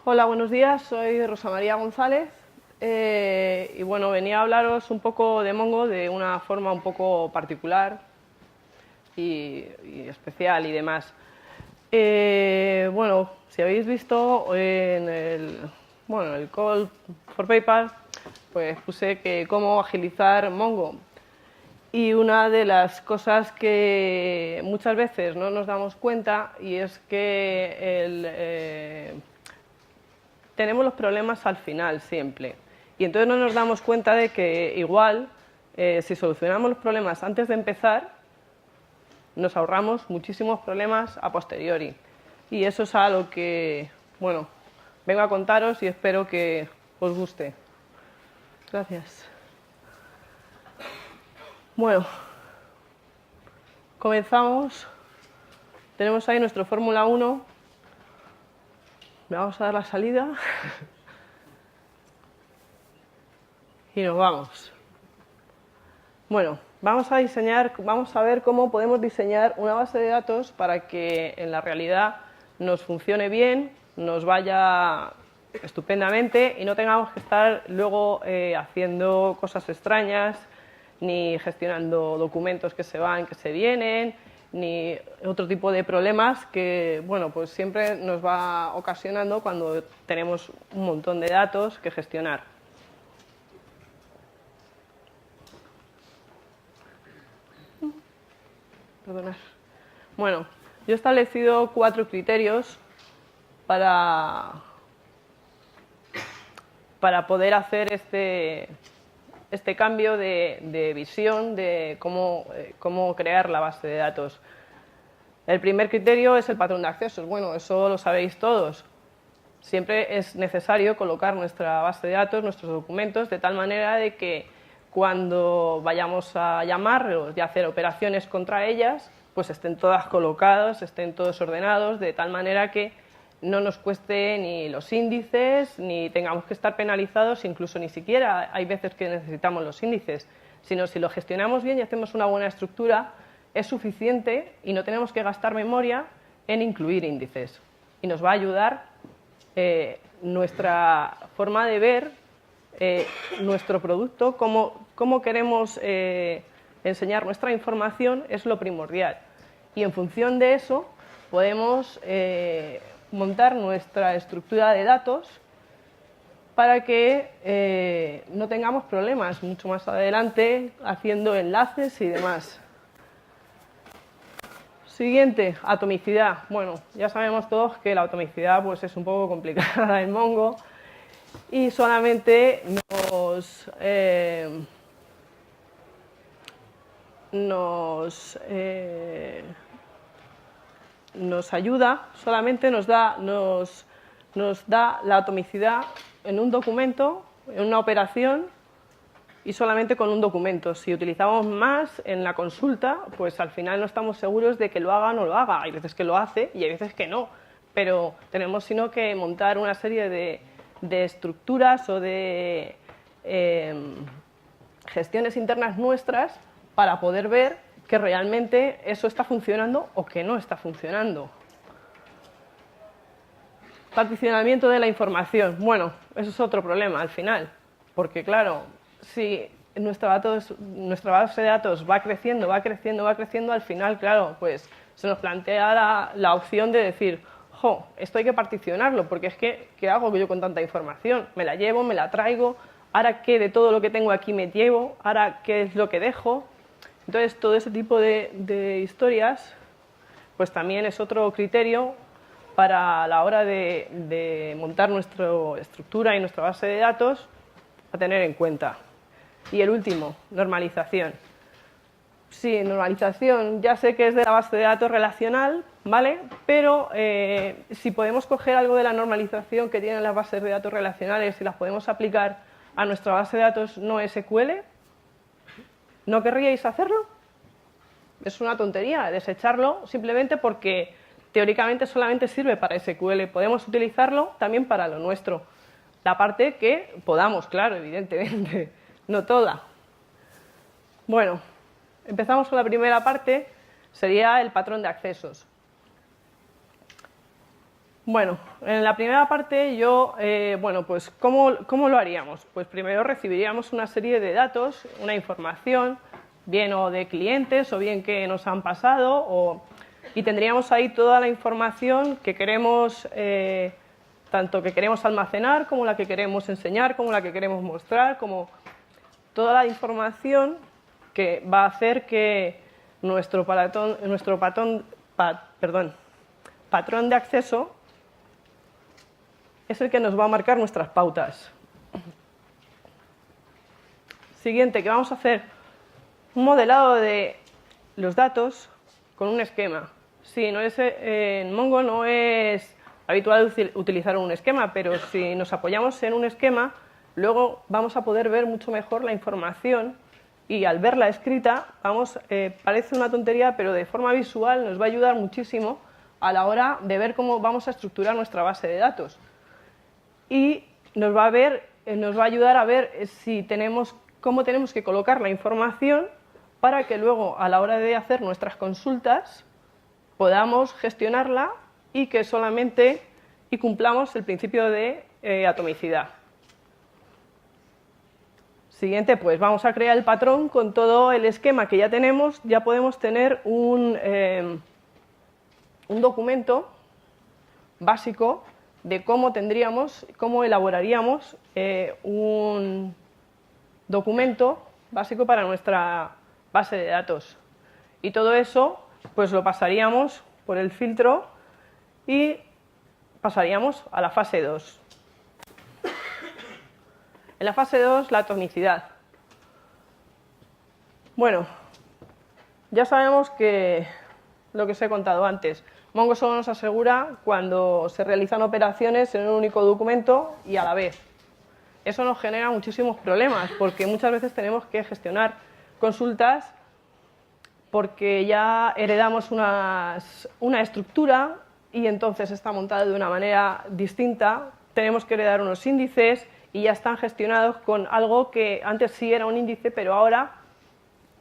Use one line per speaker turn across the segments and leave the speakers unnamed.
Hola, buenos días, soy Rosa María González y bueno, venía a hablaros un poco de Mongo de una forma un poco particular y especial y demás. Bueno, si habéis visto el Call for PayPal, pues puse que cómo agilizar Mongo. Y una de las cosas que muchas veces no nos damos cuenta y es que tenemos los problemas al final siempre. Y entonces no nos damos cuenta de que igual, si solucionamos los problemas antes de empezar, nos ahorramos muchísimos problemas a posteriori. Y eso es algo que, bueno, vengo a contaros y espero que os guste. Gracias. Bueno, comenzamos. Tenemos ahí nuestro Fórmula 1. Le vamos a dar la salida. Y nos vamos. Bueno, vamos a ver cómo podemos diseñar una base de datos para que en la realidad nos funcione bien, nos vaya estupendamente y no tengamos que estar luego haciendo cosas extrañas, ni gestionando documentos que se van, que se vienen, ni otro tipo de problemas que, bueno, pues siempre nos va ocasionando cuando tenemos un montón de datos que gestionar. Perdonad. Bueno, yo he establecido 4 criterios para poder hacer este cambio de visión de cómo crear la base de datos. El primer criterio es el patrón de accesos. Bueno, eso lo sabéis todos. Siempre es necesario colocar nuestra base de datos, nuestros documentos, de tal manera de que cuando vayamos a llamarlos y a hacer operaciones contra ellas, pues estén todas colocadas, estén todos ordenados, de tal manera que no nos cueste ni los índices, ni tengamos que estar penalizados, incluso ni siquiera hay veces que necesitamos los índices, sino si lo gestionamos bien y hacemos una buena estructura, es suficiente y no tenemos que gastar memoria en incluir índices. Y nos va a ayudar nuestra forma de ver nuestro producto, cómo queremos enseñar nuestra información, es lo primordial. Y en función de eso podemos montar nuestra estructura de datos para que no tengamos problemas mucho más adelante haciendo enlaces y demás. Siguiente, atomicidad. Bueno, ya sabemos todos que la atomicidad pues, es un poco complicada en Mongo y solamente nos ayuda, solamente nos da la atomicidad en un documento, en una operación y solamente con un documento. Si utilizamos más en la consulta, pues al final no estamos seguros de que lo haga o no lo haga. Hay veces que lo hace y hay veces que no, pero tenemos sino que montar una serie de estructuras o de gestiones internas nuestras para poder ver que realmente eso está funcionando o que no está funcionando. Particionamiento de la información. Bueno, eso es otro problema al final, porque claro, si nuestra base de datos va creciendo, al final, claro, pues se nos plantea la opción de decir, jo, esto hay que particionarlo, porque es que, ¿qué hago yo con tanta información? Me la llevo, me la traigo, ahora qué de todo lo que tengo aquí me llevo, ahora qué es lo que dejo. Entonces, todo ese tipo de historias, pues también es otro criterio para la hora de montar nuestra estructura y nuestra base de datos a tener en cuenta. Y el último, normalización. Sí, normalización, ya sé que es de la base de datos relacional, ¿vale? Pero si podemos coger algo de la normalización que tienen las bases de datos relacionales y las podemos aplicar a nuestra base de datos no SQL, ¿no querríais hacerlo? Es una tontería desecharlo simplemente porque teóricamente solamente sirve para SQL. Podemos utilizarlo también para lo nuestro. La parte que podamos, claro, evidentemente, no toda. Bueno, empezamos con la primera parte, sería el patrón de accesos. Bueno, en la primera parte bueno, pues ¿cómo lo haríamos? Pues primero recibiríamos una serie de datos, una información, bien o de clientes o bien que nos han pasado, y tendríamos ahí toda la información que queremos, tanto que queremos almacenar como la que queremos enseñar, como la que queremos mostrar, como toda la información que va a hacer que nuestro patrón de acceso es el que nos va a marcar nuestras pautas. Siguiente, que vamos a hacer un modelado de los datos con un esquema. Sí, en Mongo no es habitual utilizar un esquema, pero si nos apoyamos en un esquema, luego vamos a poder ver mucho mejor la información y al verla escrita, parece una tontería, pero de forma visual nos va a ayudar muchísimo a la hora de ver cómo vamos a estructurar nuestra base de datos. Y nos va a ayudar a ver cómo tenemos que colocar la información para que luego, a la hora de hacer nuestras consultas, podamos gestionarla y que cumplamos el principio de atomicidad. Siguiente, pues vamos a crear el patrón con todo el esquema que ya tenemos. Ya podemos tener un documento básico de cómo elaboraríamos un documento básico para nuestra base de datos. Y todo eso pues lo pasaríamos por el filtro y pasaríamos a la fase 2. En la fase 2, la atomicidad. Bueno, ya sabemos que lo que os he contado antes, Mongo solo nos asegura cuando se realizan operaciones en un único documento y a la vez. Eso nos genera muchísimos problemas porque muchas veces tenemos que gestionar consultas porque ya heredamos una estructura y entonces está montada de una manera distinta. Tenemos que heredar unos índices y ya están gestionados con algo que antes sí era un índice, pero ahora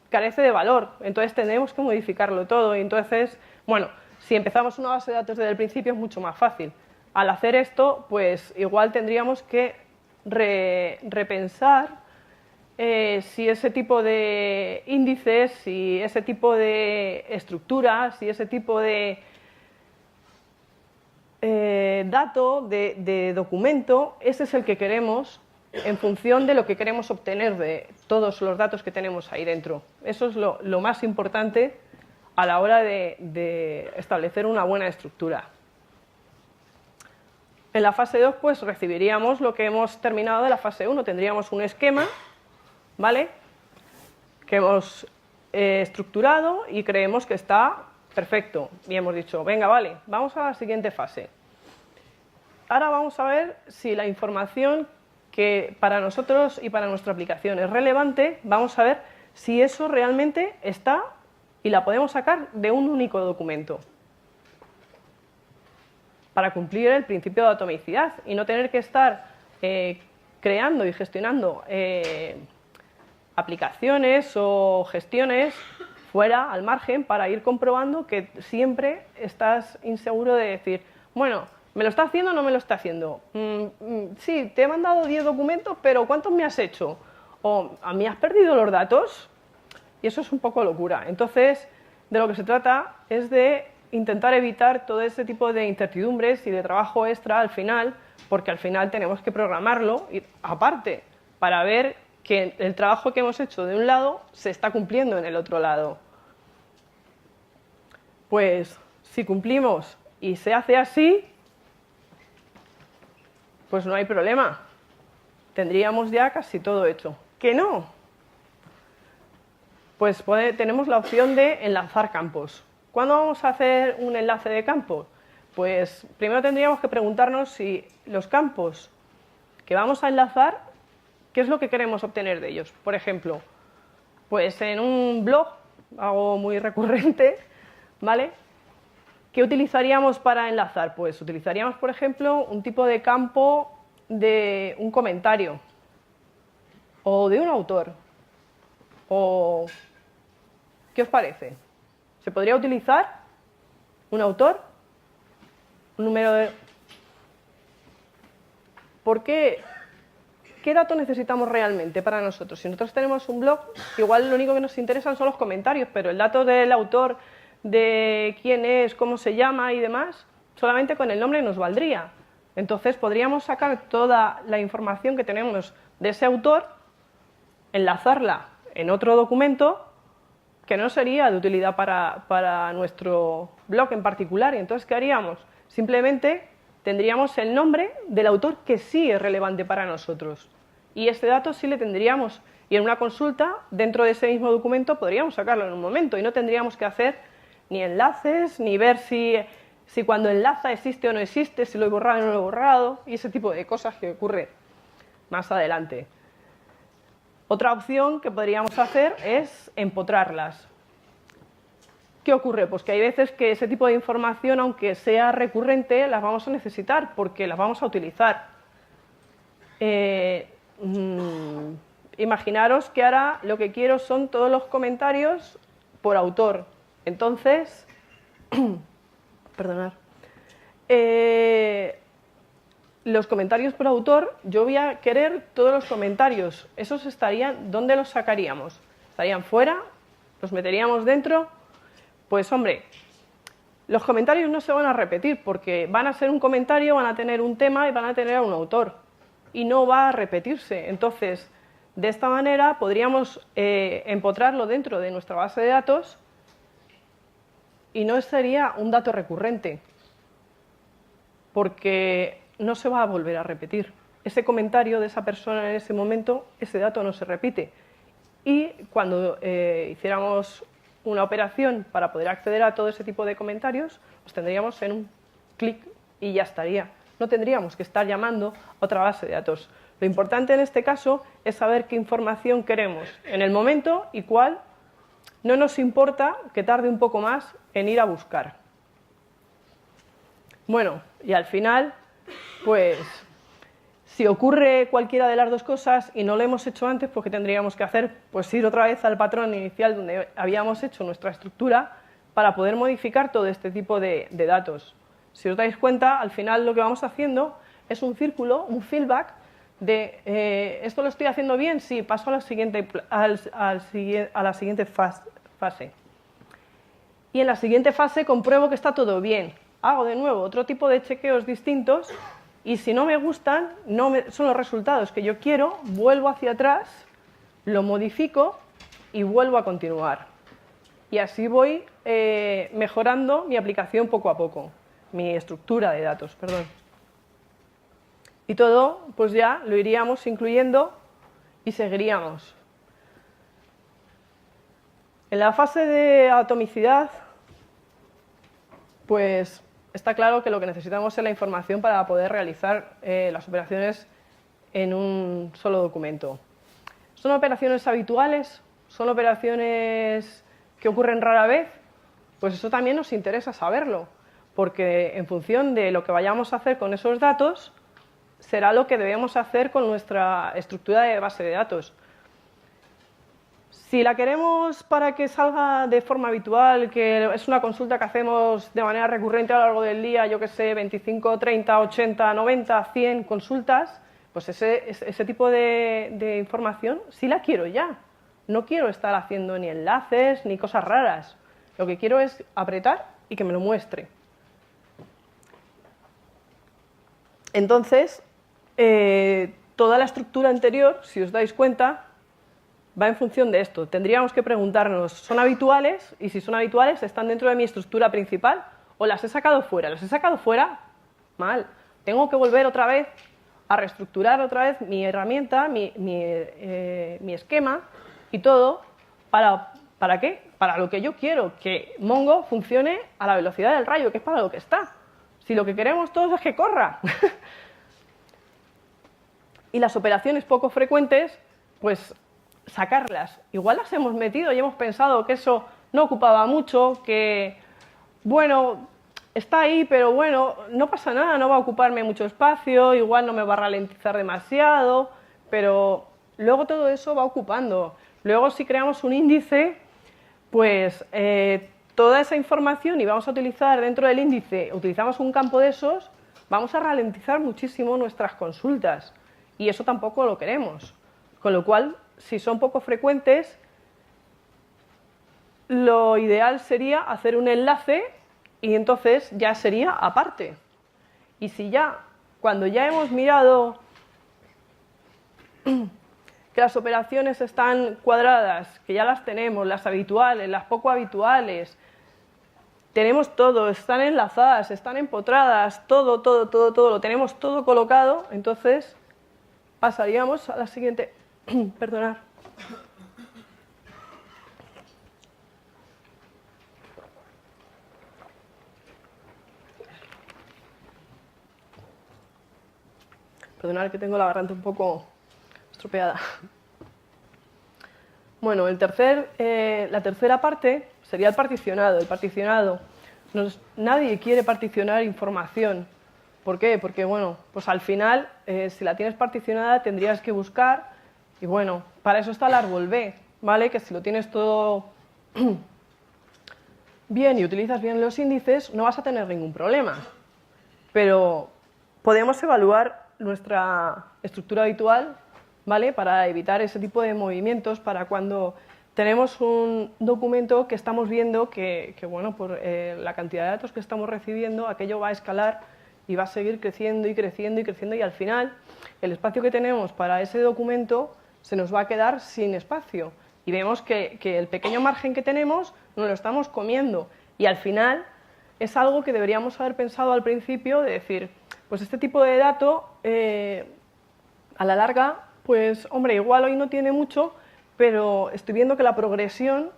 carece de valor. Entonces tenemos que modificarlo todo. Y entonces, bueno, si empezamos una base de datos desde el principio es mucho más fácil. Al hacer esto, pues igual tendríamos que repensar si ese tipo de índices, si ese tipo de estructuras, si ese tipo de dato, de documento, ese es el que queremos en función de lo que queremos obtener de todos los datos que tenemos ahí dentro. Eso es lo más importante a la hora de establecer una buena estructura. En la fase 2 pues recibiríamos lo que hemos terminado de la fase 1, tendríamos un esquema, ¿vale?, que hemos estructurado y creemos que está perfecto. Y hemos dicho, venga, vale, vamos a la siguiente fase. Ahora vamos a ver si la información que para nosotros y para nuestra aplicación es relevante, vamos a ver si eso realmente está y la podemos sacar de un único documento para cumplir el principio de atomicidad y no tener que estar creando y gestionando aplicaciones o gestiones fuera, al margen, para ir comprobando que siempre estás inseguro de decir, bueno, ¿me lo está haciendo o no me lo está haciendo? Sí, te he mandado 10 documentos, pero ¿cuántos me has hecho? ¿O a mí has perdido los datos? Y eso es un poco locura. Entonces, de lo que se trata es de intentar evitar todo ese tipo de incertidumbres y de trabajo extra al final, porque al final tenemos que programarlo aparte para ver que el trabajo que hemos hecho de un lado se está cumpliendo en el otro lado. Pues si cumplimos y se hace así, pues no hay problema. Tendríamos ya casi todo hecho. ¿Que no? Pues tenemos la opción de enlazar campos. ¿Cuándo vamos a hacer un enlace de campos? Pues primero tendríamos que preguntarnos si los campos que vamos a enlazar, ¿qué es lo que queremos obtener de ellos? Por ejemplo, pues en un blog, algo muy recurrente, ¿vale?, ¿qué utilizaríamos para enlazar? Pues utilizaríamos, por ejemplo, un tipo de campo de un comentario o de un autor. O, ¿qué os parece? ¿Se podría utilizar un autor, un número ¿por qué? ¿Qué datos necesitamos realmente para nosotros? Si nosotros tenemos un blog, igual lo único que nos interesan son los comentarios, pero el dato del autor, de quién es, cómo se llama y demás, solamente con el nombre nos valdría. Entonces podríamos sacar toda la información que tenemos de ese autor, enlazarla en otro documento que no sería de utilidad para nuestro blog en particular. Y entonces, ¿qué haríamos? Simplemente tendríamos el nombre del autor que sí es relevante para nosotros. Y este dato sí le tendríamos. Y en una consulta, dentro de ese mismo documento, podríamos sacarlo en un momento. Y no tendríamos que hacer ni enlaces, ni ver si cuando enlaza existe o no existe, si lo he borrado o no lo he borrado, y ese tipo de cosas que ocurre más adelante. Otra opción que podríamos hacer es empotrarlas. ¿Qué ocurre? Pues que hay veces que ese tipo de información, aunque sea recurrente, las vamos a necesitar porque las vamos a utilizar. Imaginaros que ahora lo que quiero son todos los comentarios por autor. Entonces, perdonad. Los comentarios por autor, yo voy a querer todos los comentarios. Esos estarían, ¿dónde los sacaríamos? ¿Estarían fuera? ¿Los meteríamos dentro? Pues hombre, los comentarios no se van a repetir porque van a ser un comentario, van a tener un tema y van a tener a un autor. Y no va a repetirse. Entonces, de esta manera podríamos empotrarlo dentro de nuestra base de datos y no sería un dato recurrente porque no se va a volver a repetir. Ese comentario de esa persona en ese momento, ese dato no se repite. Y cuando hiciéramos una operación para poder acceder a todo ese tipo de comentarios, los tendríamos en un clic y ya estaría. No tendríamos que estar llamando a otra base de datos. Lo importante en este caso es saber qué información queremos en el momento y cuál no nos importa que tarde un poco más en ir a buscar. Bueno, y al final, pues, si ocurre cualquiera de las dos cosas y no lo hemos hecho antes, pues ¿qué tendríamos que hacer? Pues ir otra vez al patrón inicial donde habíamos hecho nuestra estructura para poder modificar todo este tipo de datos. Si os dais cuenta, al final lo que vamos haciendo es un círculo, un feedback de ¿esto lo estoy haciendo bien? Sí, paso a la siguiente fase. Y en la siguiente fase compruebo que está todo bien. Hago de nuevo otro tipo de chequeos distintos y si no me gustan, son los resultados que yo quiero, vuelvo hacia atrás, lo modifico y vuelvo a continuar. Y así voy mejorando mi aplicación poco a poco, mi estructura de datos, perdón. Y todo, pues ya lo iríamos incluyendo y seguiríamos. En la fase de atomicidad, pues está claro que lo que necesitamos es la información para poder realizar las operaciones en un solo documento. ¿Son operaciones habituales? ¿Son operaciones que ocurren rara vez? Pues eso también nos interesa saberlo, porque en función de lo que vayamos a hacer con esos datos, será lo que debemos hacer con nuestra estructura de base de datos. Si la queremos para que salga de forma habitual, que es una consulta que hacemos de manera recurrente a lo largo del día, yo que sé, 25, 30, 80, 90, 100 consultas, pues ese tipo de información sí la quiero ya. No quiero estar haciendo ni enlaces ni cosas raras. Lo que quiero es apretar y que me lo muestre. Entonces, toda la estructura anterior, si os dais cuenta, va en función de esto. Tendríamos que preguntarnos, ¿son habituales? Y si son habituales, ¿están dentro de mi estructura principal? ¿O las he sacado fuera? ¿Las he sacado fuera? Mal. Tengo que volver otra vez a reestructurar otra vez mi herramienta, mi esquema y todo. ¿Para qué? Para lo que yo quiero, que Mongo funcione a la velocidad del rayo, que es para lo que está. Si lo que queremos todos es que corra. Y las operaciones poco frecuentes, pues sacarlas. Igual las hemos metido y hemos pensado que eso no ocupaba mucho, que, bueno, está ahí, pero bueno, no pasa nada, no va a ocuparme mucho espacio, igual no me va a ralentizar demasiado, pero luego todo eso va ocupando. Luego, si creamos un índice, pues toda esa información y vamos a utilizar dentro del índice, utilizamos un campo de esos, vamos a ralentizar muchísimo nuestras consultas y eso tampoco lo queremos. Con lo cual, si son poco frecuentes, lo ideal sería hacer un enlace y entonces ya sería aparte. Y si ya, cuando ya hemos mirado que las operaciones están cuadradas, que ya las tenemos, las habituales, las poco habituales, tenemos todo, están enlazadas, están empotradas, todo, lo tenemos todo colocado, entonces pasaríamos a la siguiente, perdonad. Perdonad que tengo la garganta un poco estropeada. Bueno, la tercera parte sería el particionado. El particionado, nadie quiere particionar información. ¿Por qué? Porque, bueno, pues al final, si la tienes particionada, tendrías que buscar, y bueno, para eso está el árbol B, ¿vale? Que si lo tienes todo bien y utilizas bien los índices, no vas a tener ningún problema. Pero podemos evaluar nuestra estructura habitual, ¿vale? Para evitar ese tipo de movimientos, para cuando tenemos un documento que estamos viendo que bueno, por la cantidad de datos que estamos recibiendo, aquello va a escalar y va a seguir creciendo y creciendo y creciendo, y al final el espacio que tenemos para ese documento se nos va a quedar sin espacio. Y vemos que el pequeño margen que tenemos nos lo estamos comiendo, y al final es algo que deberíamos haber pensado al principio, de decir, pues este tipo de dato, a la larga, pues hombre, igual hoy no tiene mucho, pero estoy viendo que la progresión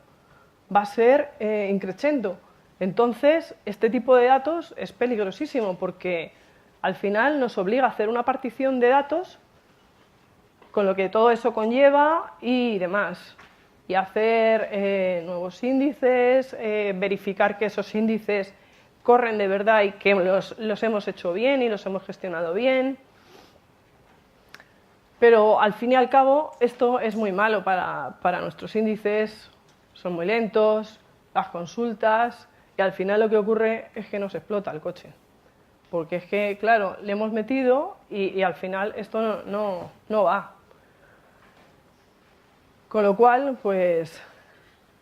va a ser increciendo. Entonces, este tipo de datos es peligrosísimo porque al final nos obliga a hacer una partición de datos con lo que todo eso conlleva y demás. Y hacer nuevos índices, verificar que esos índices corren de verdad y que los hemos hecho bien y los hemos gestionado bien. Pero al fin y al cabo esto es muy malo para nuestros índices, son muy lentos, las consultas, y al final lo que ocurre es que nos explota el coche. Porque es que, claro, le hemos metido y al final esto no va. Con lo cual, pues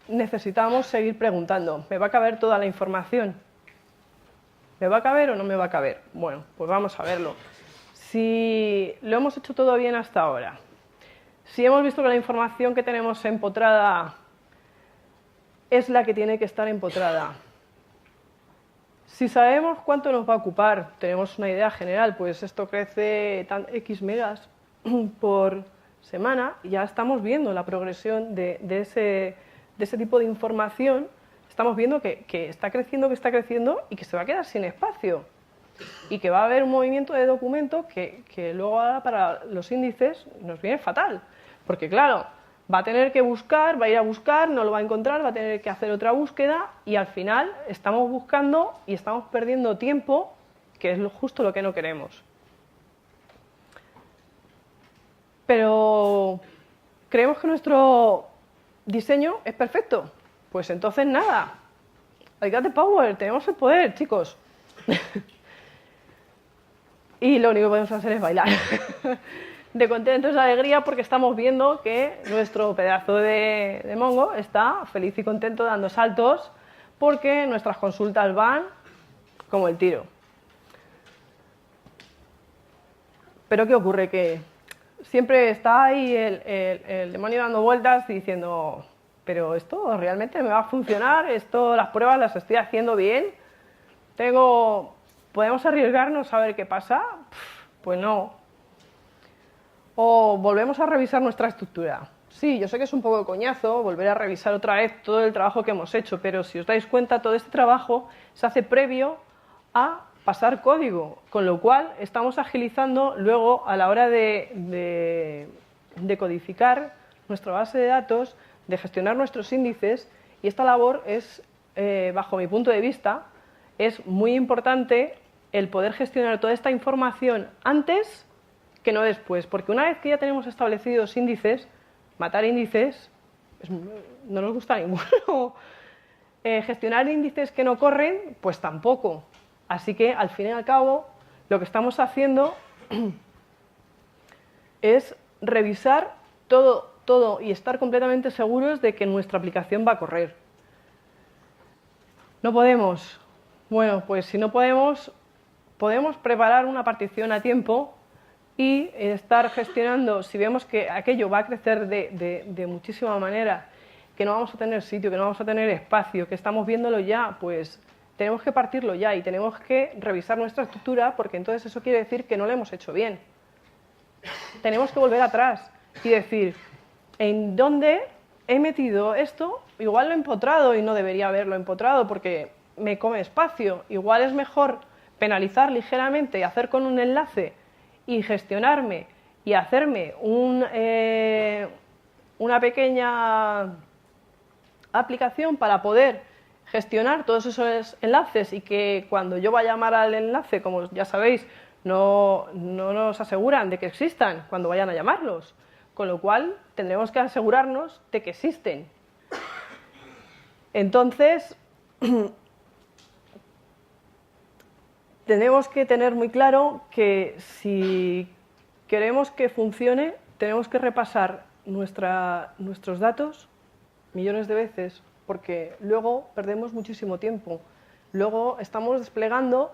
necesitamos seguir preguntando, ¿me va a caber toda la información? ¿Me va a caber o no me va a caber? Bueno, pues vamos a verlo. Si lo hemos hecho todo bien hasta ahora, si hemos visto que la información que tenemos empotrada es la que tiene que estar empotrada, si sabemos cuánto nos va a ocupar, tenemos una idea general, pues esto crece X megas por semana, y ya estamos viendo la progresión de ese tipo de información, estamos viendo que está creciendo y que se va a quedar sin espacio. Y que va a haber un movimiento de documento que luego ahora para los índices nos viene fatal. Porque claro, va a tener que buscar, va a ir a buscar, no lo va a encontrar, va a tener que hacer otra búsqueda y al final estamos buscando y estamos perdiendo tiempo, que es justo lo que no queremos. Pero creemos que nuestro diseño es perfecto. Pues entonces nada, I got the power, tenemos el poder, chicos. Y lo único que podemos hacer es bailar de contentos, de alegría, porque estamos viendo que nuestro pedazo de Mongo está feliz y contento dando saltos porque nuestras consultas van como el tiro. Pero ¿qué ocurre? Que siempre está ahí el demonio dando vueltas y diciendo, pero esto realmente me va a funcionar, las pruebas las estoy haciendo bien, ¿podemos arriesgarnos a ver qué pasa? Pues no. O volvemos a revisar nuestra estructura. Sí, yo sé que es un poco de coñazo volver a revisar otra vez todo el trabajo que hemos hecho, pero si os dais cuenta, todo este trabajo se hace previo a pasar código, con lo cual estamos agilizando luego a la hora de codificar nuestra base de datos, de gestionar nuestros índices, y esta labor es, bajo mi punto de vista, es muy importante el poder gestionar toda esta información antes que no después, porque una vez que ya tenemos establecidos índices, matar índices no nos gusta a ninguno. Gestionar índices que no corren, pues tampoco. Así que, al fin y al cabo, lo que estamos haciendo es revisar todo y estar completamente seguros de que nuestra aplicación va a correr. ¿No podemos? Bueno, pues si no podemos preparar una partición a tiempo y estar gestionando, si vemos que aquello va a crecer de muchísima manera, que no vamos a tener sitio, que no vamos a tener espacio, que estamos viéndolo ya, pues tenemos que partirlo ya y tenemos que revisar nuestra estructura, porque entonces eso quiere decir que no lo hemos hecho bien. Tenemos que volver atrás y decir, ¿en dónde he metido esto? Igual lo he empotrado y no debería haberlo empotrado porque me come espacio. Igual es mejor penalizar ligeramente y hacer con un enlace y gestionarme y hacerme una pequeña aplicación para poder gestionar todos esos enlaces y que cuando yo vaya a llamar al enlace, como ya sabéis, no nos aseguran de que existan cuando vayan a llamarlos, con lo cual tendremos que asegurarnos de que existen. Entonces, tenemos que tener muy claro que si queremos que funcione, tenemos que repasar nuestros datos millones de veces, porque luego perdemos muchísimo tiempo. Luego estamos desplegando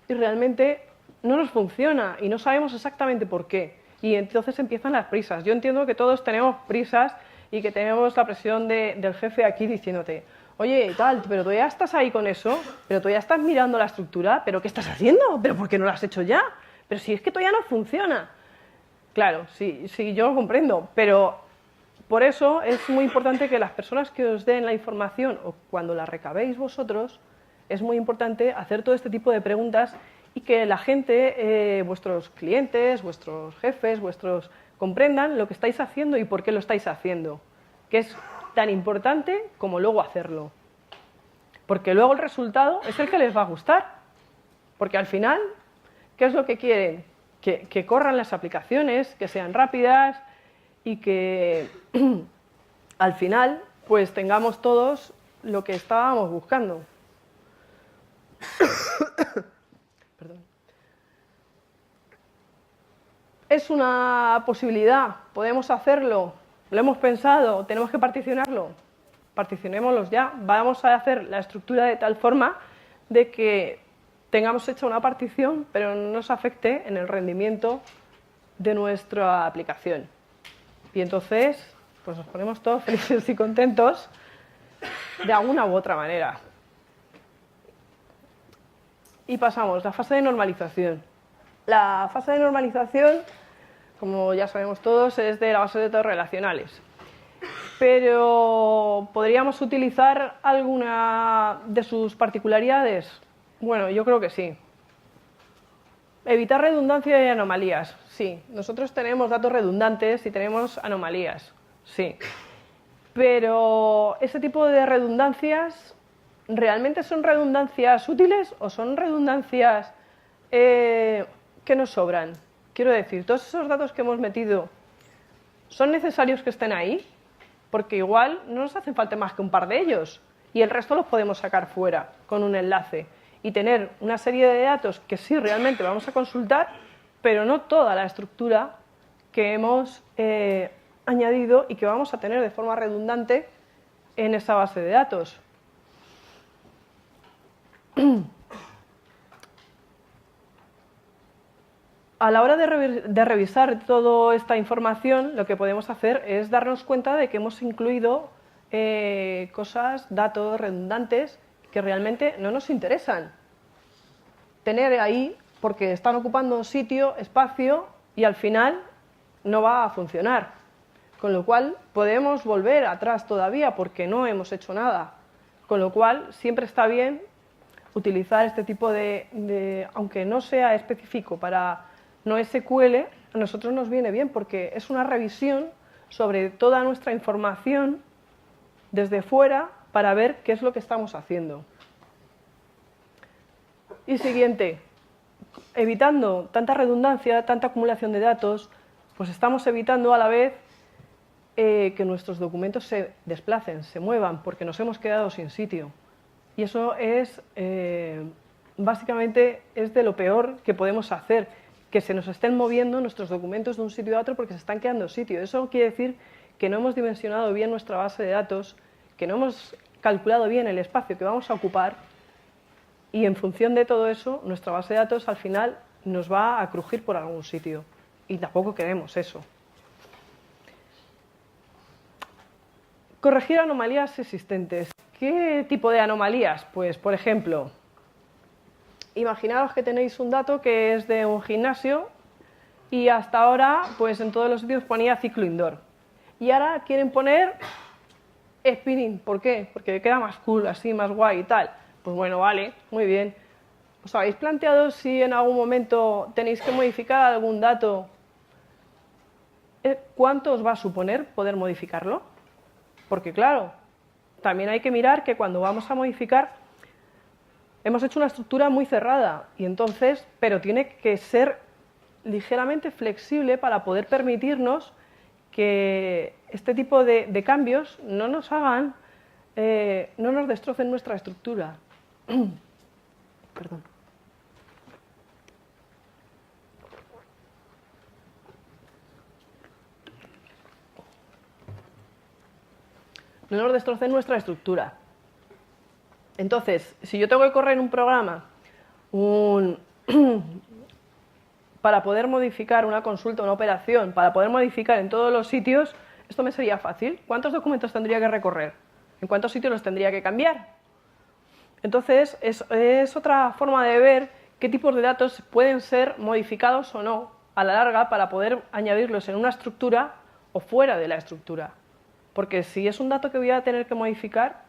y realmente no nos funciona y no sabemos exactamente por qué. Y entonces empiezan las prisas. Yo entiendo que todos tenemos prisas y que tenemos la presión del jefe aquí diciéndote, oye, tal, pero tú ya estás ahí con eso, pero tú ya estás mirando la estructura, pero ¿qué estás haciendo? ¿Pero por qué no lo has hecho ya? Pero si es que todavía no funciona. Claro, sí, yo lo comprendo, pero por eso es muy importante que las personas que os den la información o cuando la recabéis vosotros, es muy importante hacer todo este tipo de preguntas y que la gente, vuestros clientes, vuestros jefes, comprendan lo que estáis haciendo y por qué lo estáis haciendo, que es tan importante como luego hacerlo. Porque luego el resultado es el que les va a gustar. Porque al final, ¿qué es lo que quieren? Que corran las aplicaciones, que sean rápidas y que al final pues tengamos todos lo que estábamos buscando. Perdón. Es una posibilidad, podemos hacerlo, lo hemos pensado, tenemos que particionarlo, particionémoslos ya. Vamos a hacer la estructura de tal forma de que tengamos hecha una partición, pero no nos afecte en el rendimiento de nuestra aplicación. Y entonces, pues nos ponemos todos felices y contentos de alguna u otra manera. Y pasamos a la fase de normalización. La fase de normalización, como ya sabemos todos, es de la base de datos relacionales. Pero ¿podríamos utilizar alguna de sus particularidades? Bueno, yo creo que sí. Evitar redundancia y anomalías. Sí, nosotros tenemos datos redundantes y tenemos anomalías. Sí. Pero ese tipo de redundancias, ¿realmente son redundancias útiles o son redundancias que nos sobran? Quiero decir, todos esos datos que hemos metido, ¿son necesarios que estén ahí? Porque igual no nos hacen falta más que un par de ellos y el resto los podemos sacar fuera con un enlace y tener una serie de datos que sí realmente vamos a consultar, pero no toda la estructura que hemos añadido y que vamos a tener de forma redundante en esa base de datos. A la hora de revisar toda esta información, lo que podemos hacer es darnos cuenta de que hemos incluido cosas, datos redundantes que realmente no nos interesan tener ahí porque están ocupando sitio, espacio y al final no va a funcionar. Con lo cual podemos volver atrás todavía porque no hemos hecho nada. Con lo cual siempre está bien utilizar este tipo aunque no sea específico para NoSQL, a nosotros nos viene bien porque es una revisión sobre toda nuestra información desde fuera para ver qué es lo que estamos haciendo. Y siguiente, evitando tanta redundancia, tanta acumulación de datos, pues estamos evitando a la vez que nuestros documentos se desplacen, se muevan, porque nos hemos quedado sin sitio. Y eso es básicamente es de lo peor que podemos hacer, que se nos estén moviendo nuestros documentos de un sitio a otro porque se están quedando sitio. Eso quiere decir que no hemos dimensionado bien nuestra base de datos, que no hemos calculado bien el espacio que vamos a ocupar, y en función de todo eso, nuestra base de datos al final nos va a crujir por algún sitio. Y tampoco queremos eso. Corregir anomalías existentes. ¿Qué tipo de anomalías? Pues, por ejemplo, imaginaos que tenéis un dato que es de un gimnasio y hasta ahora, pues en todos los sitios ponía ciclo indoor. Y ahora quieren poner spinning. ¿Por qué? Porque queda más cool, así, más guay y tal. Pues bueno, vale, muy bien. ¿Os habéis planteado si en algún momento tenéis que modificar algún dato? ¿Cuánto os va a suponer poder modificarlo? Porque claro, también hay que mirar que cuando vamos a modificar hemos hecho una estructura muy cerrada y entonces, pero tiene que ser ligeramente flexible para poder permitirnos que este tipo de cambios no nos hagan, no nos destrocen nuestra estructura. Perdón. No nos destrocen nuestra estructura. Entonces, si yo tengo que correr un programa para poder modificar una consulta, una operación, para poder modificar en todos los sitios, esto me sería fácil. ¿Cuántos documentos tendría que recorrer? ¿En cuántos sitios los tendría que cambiar? Entonces, es otra forma de ver qué tipos de datos pueden ser modificados o no a la larga para poder añadirlos en una estructura o fuera de la estructura. Porque si es un dato que voy a tener que modificar,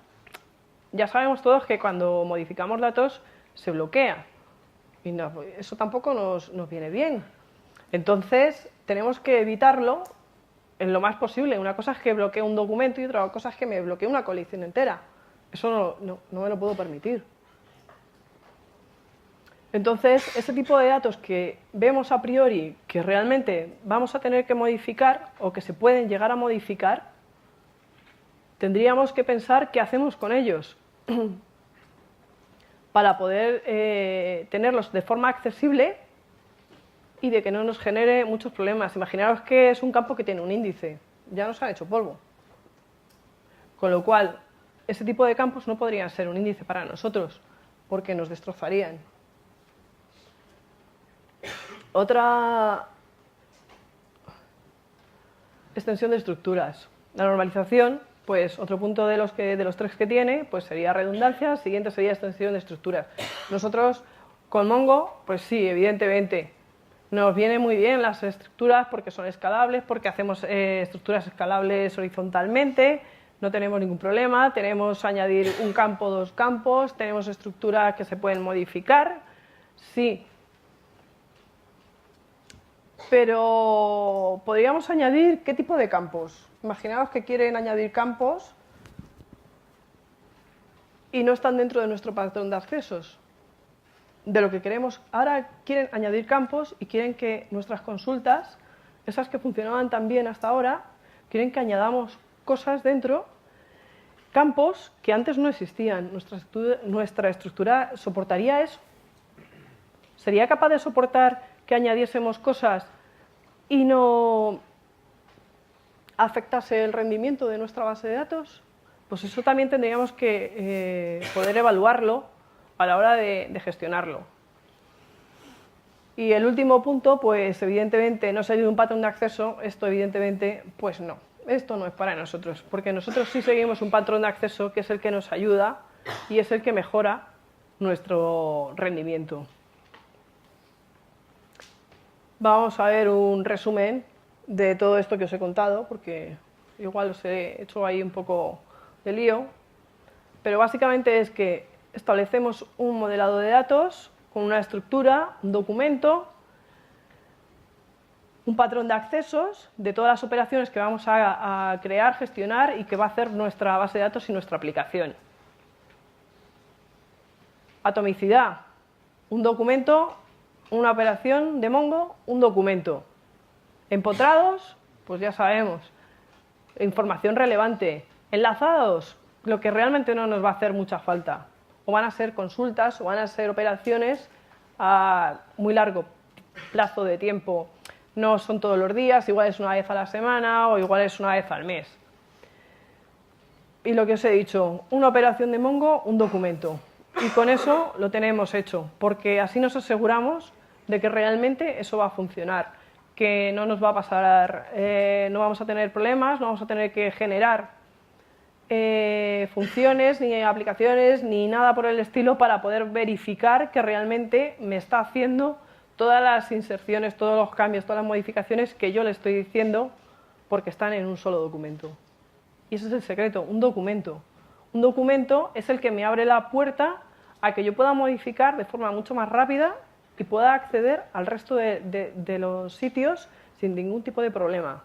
ya sabemos todos que cuando modificamos datos se bloquea. Y no, eso tampoco nos viene bien. Entonces, tenemos que evitarlo en lo más posible. Una cosa es que bloquee un documento y otra cosa es que me bloquee una colección entera. Eso no me lo puedo permitir. Entonces, ese tipo de datos que vemos a priori que realmente vamos a tener que modificar o que se pueden llegar a modificar, tendríamos que pensar qué hacemos con ellos para poder tenerlos de forma accesible y de que no nos genere muchos problemas. Imaginaos que es un campo que tiene un índice, ya nos han hecho polvo. Con lo cual, ese tipo de campos no podrían ser un índice para nosotros, porque nos destrozarían. Otra extensión de estructuras. La normalización, pues otro punto de los tres que tiene, pues sería redundancia, el siguiente sería extensión de estructuras. Nosotros con Mongo, pues sí, evidentemente, nos vienen muy bien las estructuras porque son escalables, porque hacemos estructuras escalables horizontalmente, no tenemos ningún problema, tenemos añadir un campo, dos campos, tenemos estructuras que se pueden modificar, sí. Pero podríamos añadir qué tipo de campos. Imaginaos que quieren añadir campos y no están dentro de nuestro patrón de accesos. De lo que queremos, ahora quieren añadir campos y quieren que nuestras consultas, esas que funcionaban tan bien hasta ahora, quieren que añadamos cosas dentro, campos que antes no existían. Nuestra estructura soportaría eso. ¿Sería capaz de soportar que añadiésemos cosas y no afectase el rendimiento de nuestra base de datos? Pues eso también tendríamos que poder evaluarlo a la hora de gestionarlo. Y el último punto, pues evidentemente no seguir un patrón de acceso, esto evidentemente, pues no. Esto no es para nosotros, porque nosotros sí seguimos un patrón de acceso que es el que nos ayuda y es el que mejora nuestro rendimiento. Vamos a ver un resumen de todo esto que os he contado, porque igual os he hecho ahí un poco de lío, pero básicamente es que establecemos un modelado de datos con una estructura, un documento, un patrón de accesos de todas las operaciones que vamos a crear, gestionar y que va a hacer nuestra base de datos y nuestra aplicación. Atomicidad, un documento, una operación de Mongo, un documento. Empotrados, pues ya sabemos, información relevante. Enlazados, lo que realmente no nos va a hacer mucha falta. o van a ser consultas, o van a ser operaciones a muy largo plazo de tiempo. No son todos los días, igual es una vez a la semana o igual es una vez al mes. Y lo que os he dicho, una operación de Mongo, un documento. Y con eso lo tenemos hecho, porque así nos aseguramos de que realmente eso va a funcionar, que no nos va a pasar, no vamos a tener problemas, no vamos a tener que generar funciones, ni aplicaciones, ni nada por el estilo para poder verificar que realmente me está haciendo todas las inserciones, todos los cambios, todas las modificaciones que yo le estoy diciendo porque están en un solo documento. Y ese es el secreto, un documento. Un documento es el que me abre la puerta a que yo pueda modificar de forma mucho más rápida y pueda acceder al resto de los sitios sin ningún tipo de problema.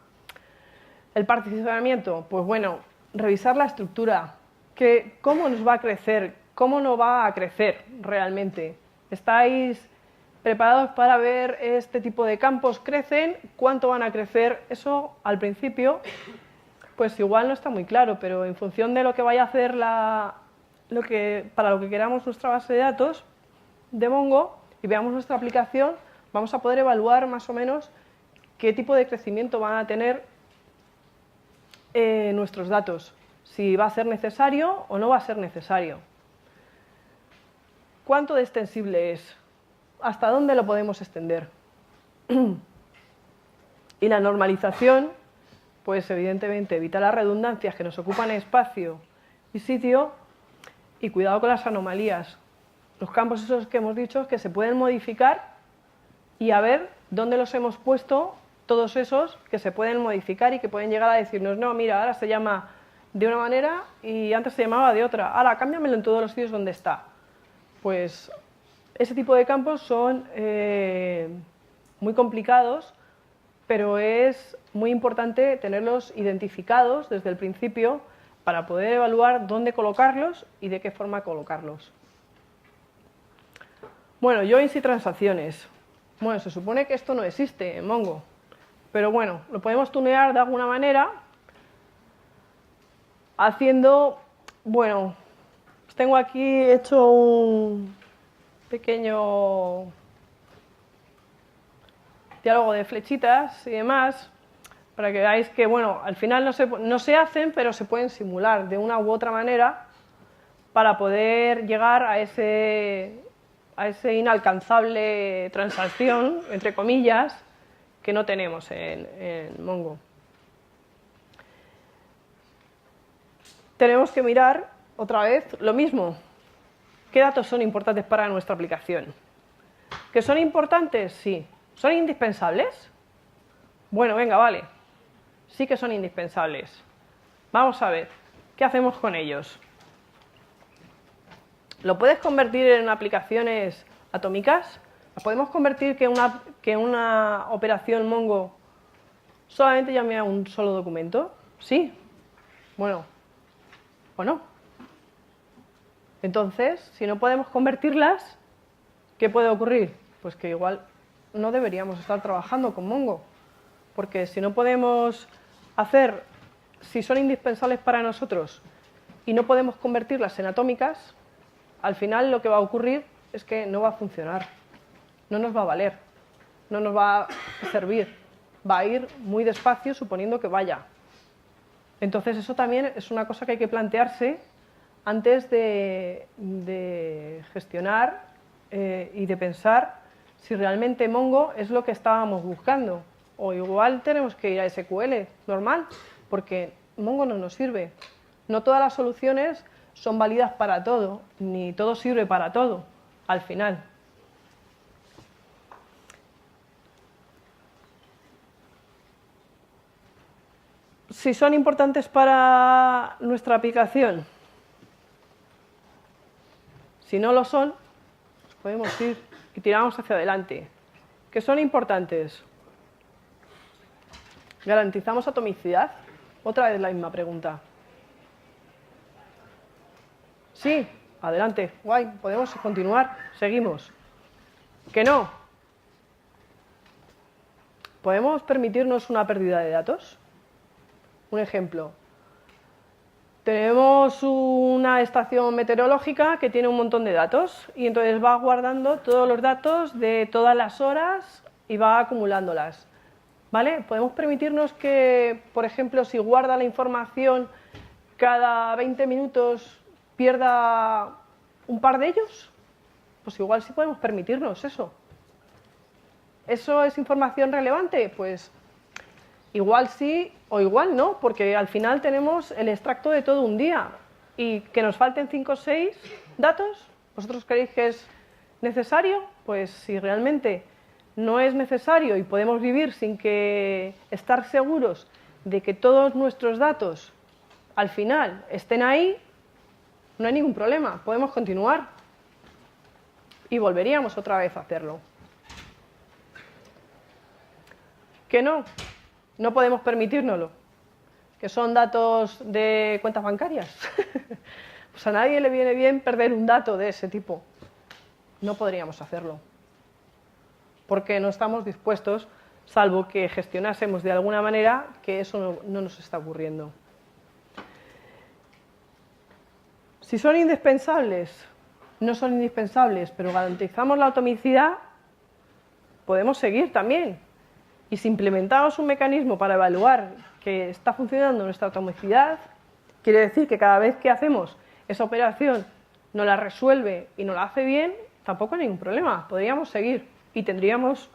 El particionamiento, pues bueno, revisar la estructura, cómo nos va a crecer, cómo no va a crecer realmente. ¿Estáis preparados para ver este tipo de campos crecen? ¿Cuánto van a crecer? Eso al principio pues igual no está muy claro, pero en función de lo que vaya a hacer para lo que queramos nuestra base de datos de Mongo y veamos nuestra aplicación, vamos a poder evaluar más o menos qué tipo de crecimiento van a tener nuestros datos, si va a ser necesario o no va a ser necesario. ¿Cuánto de extensible es? ¿Hasta dónde lo podemos extender? Y la normalización, pues evidentemente evita las redundancias que nos ocupan espacio y sitio, y cuidado con las anomalías. Los campos esos que hemos dicho que se pueden modificar y a ver dónde los hemos puesto, todos esos que se pueden modificar y que pueden llegar a decirnos, no, mira, ahora se llama de una manera y antes se llamaba de otra, ahora cámbiamelo en todos los sitios donde está. Pues ese tipo de campos son muy complicados, pero es muy importante tenerlos identificados desde el principio para poder evaluar dónde colocarlos y de qué forma colocarlos. Bueno, joins y transacciones. Bueno, se supone que esto no existe en Mongo, pero bueno, lo podemos tunear de alguna manera haciendo, bueno, os tengo aquí hecho un pequeño diálogo de flechitas y demás, para que veáis que, bueno, al final no se hacen, pero se pueden simular de una u otra manera para poder llegar a ese inalcanzable transacción, entre comillas, que no tenemos en Mongo. Tenemos que mirar otra vez lo mismo. ¿Qué datos son importantes para nuestra aplicación? ¿Que son importantes? Sí. ¿Son indispensables? Bueno, venga, vale. Sí que son indispensables. Vamos a ver, ¿qué hacemos con ellos? ¿Lo puedes convertir en aplicaciones atómicas? ¿Lo podemos convertir que una operación Mongo solamente llame a un solo documento? Sí. Bueno, ¿o no? Entonces, si no podemos convertirlas, ¿qué puede ocurrir? Pues que igual no deberíamos estar trabajando con Mongo, porque si no podemos hacer, si son indispensables para nosotros y no podemos convertirlas en atómicas, al final lo que va a ocurrir es que no va a funcionar, no nos va a valer, no nos va a servir, va a ir muy despacio suponiendo que vaya. Entonces eso también es una cosa que hay que plantearse antes de gestionar y de pensar si realmente Mongo es lo que estábamos buscando. O igual tenemos que ir a SQL normal, porque Mongo no nos sirve. No todas las soluciones son válidas para todo, ni todo sirve para todo, al final. Si son importantes para nuestra aplicación, si no lo son, pues podemos ir y tiramos hacia adelante. ¿Que son importantes? ¿Garantizamos atomicidad? Otra vez la misma pregunta. Sí, adelante, guay, podemos continuar, seguimos. ¿Que no? ¿Podemos permitirnos una pérdida de datos? Un ejemplo. Tenemos una estación meteorológica que tiene un montón de datos y entonces va guardando todos los datos de todas las horas y va acumulándolas. ¿Vale? Podemos permitirnos que, por ejemplo, si guarda la información cada 20 minutos pierda un par de ellos. Pues igual sí podemos permitirnos eso. ¿Eso es información relevante? Pues igual sí o igual no, porque al final tenemos el extracto de todo un día y que nos falten 5 o 6 datos. ¿Vosotros creéis que es necesario? Pues si realmente no es necesario y podemos vivir sin que estar seguros de que todos nuestros datos al final estén ahí, no hay ningún problema, podemos continuar y volveríamos otra vez a hacerlo. ¿Que no? No podemos permitírnoslo, que son datos de cuentas bancarias. Pues a nadie le viene bien perder un dato de ese tipo. No podríamos hacerlo, porque no estamos dispuestos, salvo que gestionásemos de alguna manera que eso no nos está ocurriendo. Si son indispensables, no son indispensables, pero garantizamos la atomicidad, podemos seguir también. Y si implementamos un mecanismo para evaluar que está funcionando nuestra atomicidad, quiere decir que cada vez que hacemos esa operación no la resuelve y no la hace bien, tampoco hay ningún problema, podríamos seguir y tendríamos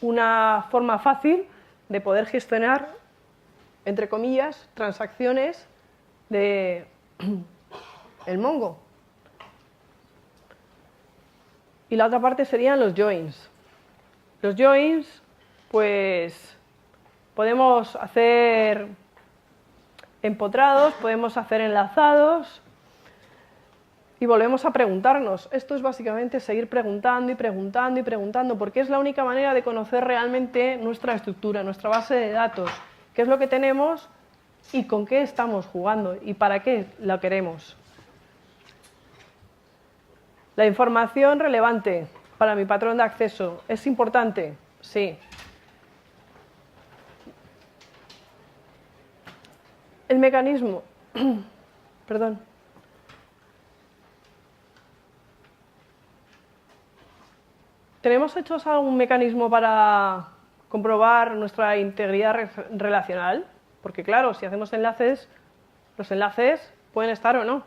una forma fácil de poder gestionar, entre comillas, transacciones de el Mongo. Y la otra parte serían los joins. Los joins, pues podemos hacer empotrados, podemos hacer enlazados y volvemos a preguntarnos. Esto es básicamente seguir preguntando y preguntando y preguntando, porque es la única manera de conocer realmente nuestra estructura, nuestra base de datos, qué es lo que tenemos y con qué estamos jugando y para qué la queremos. La información relevante para mi patrón de acceso, ¿es importante? Sí. El mecanismo, perdón. ¿Tenemos hechos algún mecanismo para comprobar nuestra integridad relacional? Porque claro, si hacemos enlaces, los enlaces pueden estar o no.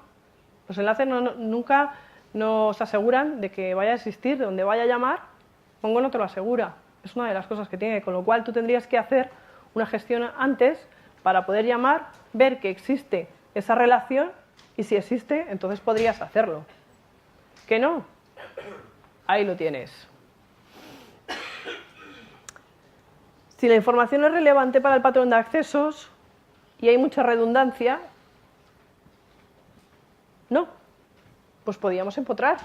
Los enlaces nunca nos aseguran de que vaya a existir, de donde vaya a llamar, Mongo no te lo asegura. Es una de las cosas que tiene, con lo cual tú tendrías que hacer una gestión antes para poder llamar, ver que existe esa relación y si existe, entonces podrías hacerlo. ¿Que no? Ahí lo tienes. Si la información es relevante para el patrón de accesos y hay mucha redundancia, no, pues podríamos empotrar,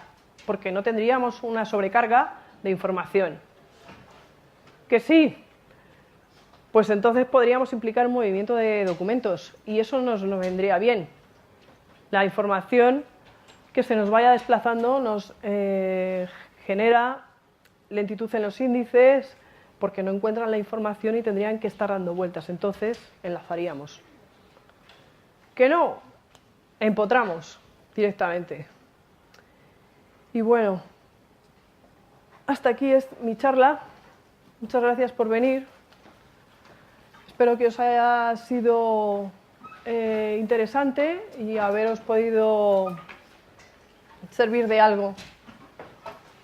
porque no tendríamos una sobrecarga de información. ¿Que sí? Pues entonces podríamos implicar un movimiento de documentos y eso nos vendría bien. La información que se nos vaya desplazando nos genera lentitud en los índices porque no encuentran la información y tendrían que estar dando vueltas. Entonces enlazaríamos. ¿Que no? Empotramos directamente. Y bueno, hasta aquí es mi charla. Muchas gracias por venir. Espero que os haya sido interesante y haberos podido servir de algo.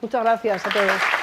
Muchas gracias a todos.